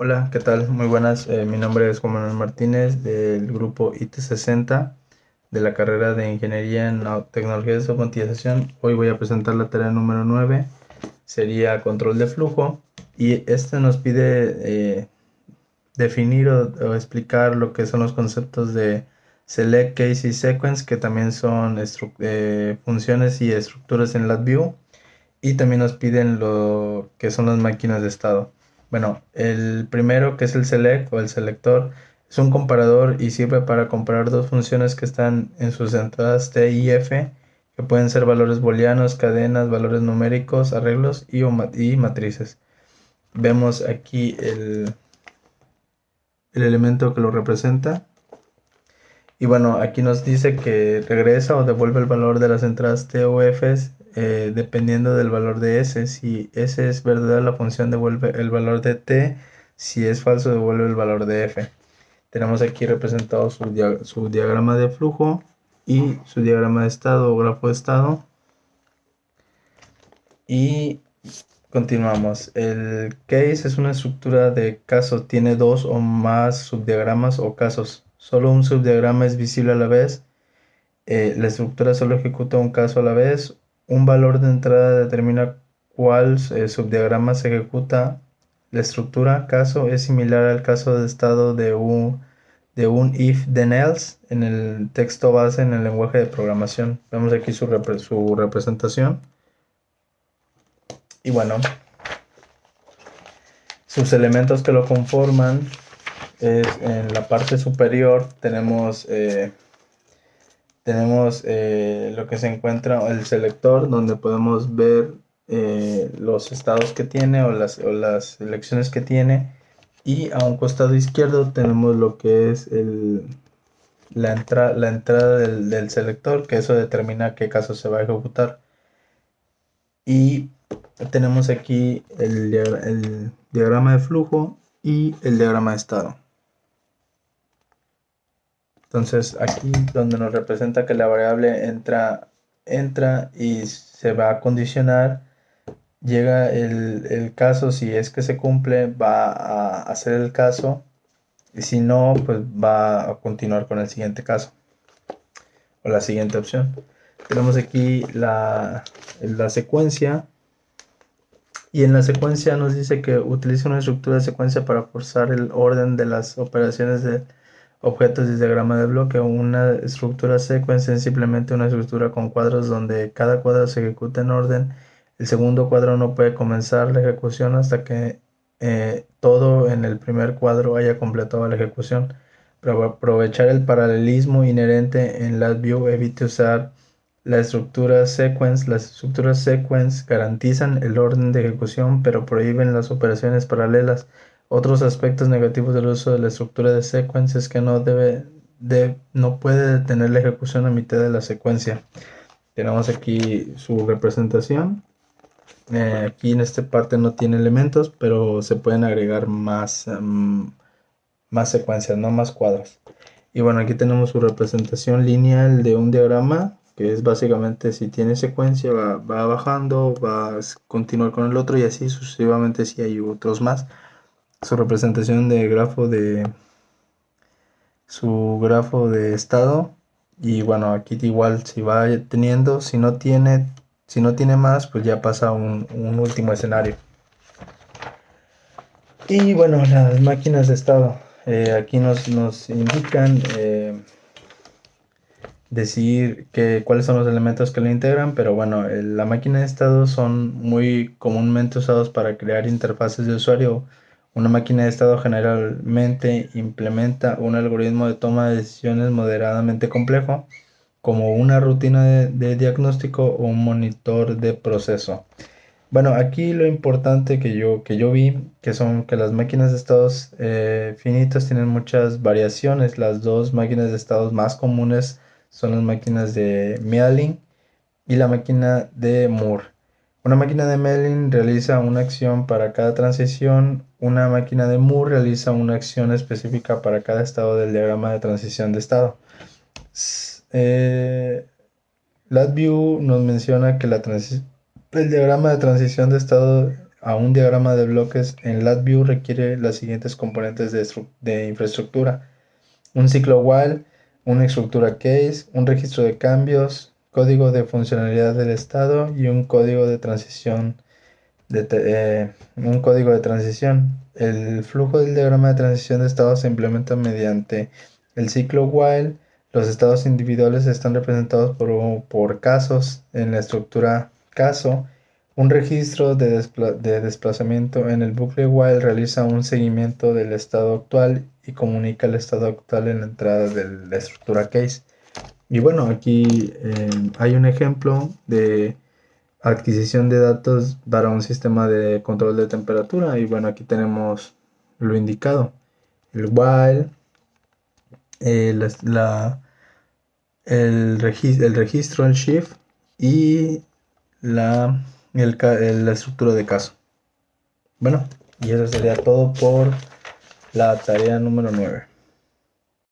Hola, ¿qué tal? Muy buenas. Mi nombre es Juan Manuel Martínez del grupo IT60 de la carrera de Ingeniería en Tecnologías de Automatización. Hoy voy a presentar la tarea número 9. Sería control de flujo y este nos pide definir o explicar lo que son los conceptos de select, case y sequence, que también son funciones y estructuras en LabVIEW, y también nos piden lo que son las máquinas de estado. Bueno, el primero, que es el select o el selector, es un comparador y sirve para comparar dos funciones que están en sus entradas T y F, que pueden ser valores booleanos, cadenas, valores numéricos, arreglos y matrices. Vemos aquí el elemento que lo representa. Y bueno, aquí nos dice que regresa o devuelve el valor de las entradas T o F, dependiendo del valor de S. Si S es verdadera, la función devuelve el valor de T. Si es falso, devuelve el valor de F. Tenemos aquí representado su diagrama de flujo y su diagrama de estado o grafo de estado. Y continuamos. El case es una estructura de caso. Tiene dos o más subdiagramas o casos. Solo un subdiagrama es visible a la vez. La estructura solo ejecuta un caso a la vez. Un valor de entrada determina cuál subdiagrama se ejecuta. La estructura caso es similar al caso de estado de un if then else en el texto base en el lenguaje de programación. Vemos aquí su representación. Y bueno, sus elementos que lo conforman es en la parte superior tenemos lo que se encuentra el selector, donde podemos ver los estados que tiene o las selecciones que tiene. Y a un costado izquierdo tenemos lo que es la entrada del selector, que eso determina qué caso se va a ejecutar. Y tenemos aquí el diagrama de flujo y el diagrama de estado. Entonces aquí donde nos representa que la variable entra y se va a condicionar, llega el caso. Si es que se cumple, va a hacer el caso, y si no, pues va a continuar con el siguiente caso o la siguiente opción. Tenemos aquí la secuencia, y en la secuencia nos dice que utiliza una estructura de secuencia para forzar el orden de las operaciones de objetos y diagrama de bloque. Una estructura sequence es simplemente una estructura con cuadros donde cada cuadro se ejecuta en orden. El segundo cuadro no puede comenzar la ejecución hasta que todo en el primer cuadro haya completado la ejecución. Para aprovechar el paralelismo inherente en LabVIEW, evite usar la estructura sequence. Las estructuras sequence garantizan el orden de ejecución, pero prohíben las operaciones paralelas. Otros aspectos negativos del uso de la estructura de sequence es que no puede detener la ejecución a mitad de la secuencia. Tenemos aquí su representación. Aquí en esta parte no tiene elementos, pero se pueden agregar más secuencias, no más cuadros. Y bueno, aquí tenemos su representación lineal de un diagrama, que es básicamente si tiene secuencia, va bajando, va a continuar con el otro y así sucesivamente si hay otros más. Su representación de su grafo de estado. Y bueno, aquí igual si va teniendo, si no tiene más, pues ya pasa a un último escenario. Y bueno, las máquinas de estado. Aquí nos indican decir cuáles son los elementos que lo integran, pero bueno, la máquina de estado son muy comúnmente usados para crear interfaces de usuario. Una máquina de estado generalmente implementa un algoritmo de toma de decisiones moderadamente complejo, como una rutina de diagnóstico o un monitor de proceso. Bueno, aquí lo importante que yo vi, que las máquinas de estados finitos tienen muchas variaciones. Las dos máquinas de estados más comunes son las máquinas de Mealing y la máquina de Moore. Una máquina de Mealing realiza una acción para cada transición. Una máquina de Moore realiza una acción específica para cada estado del diagrama de transición de estado. Eh, LabVIEW nos menciona que el diagrama de transición de estado a un diagrama de bloques en LabVIEW requiere las siguientes componentes de infraestructura: un ciclo while, una estructura case, un registro de cambios, código de funcionalidad del estado y un código de transición. El flujo del diagrama de transición de estado se implementa mediante el ciclo while. Los estados individuales están representados por casos en la estructura caso. Un registro de desplazamiento en el bucle while realiza un seguimiento del estado actual y comunica el estado actual en la entrada de la estructura case. Y bueno, aquí hay un ejemplo de adquisición de datos para un sistema de control de temperatura. Y bueno, aquí tenemos lo indicado: el while, el registro, el shift y la estructura de caso. Bueno, y eso sería todo por la tarea número 9.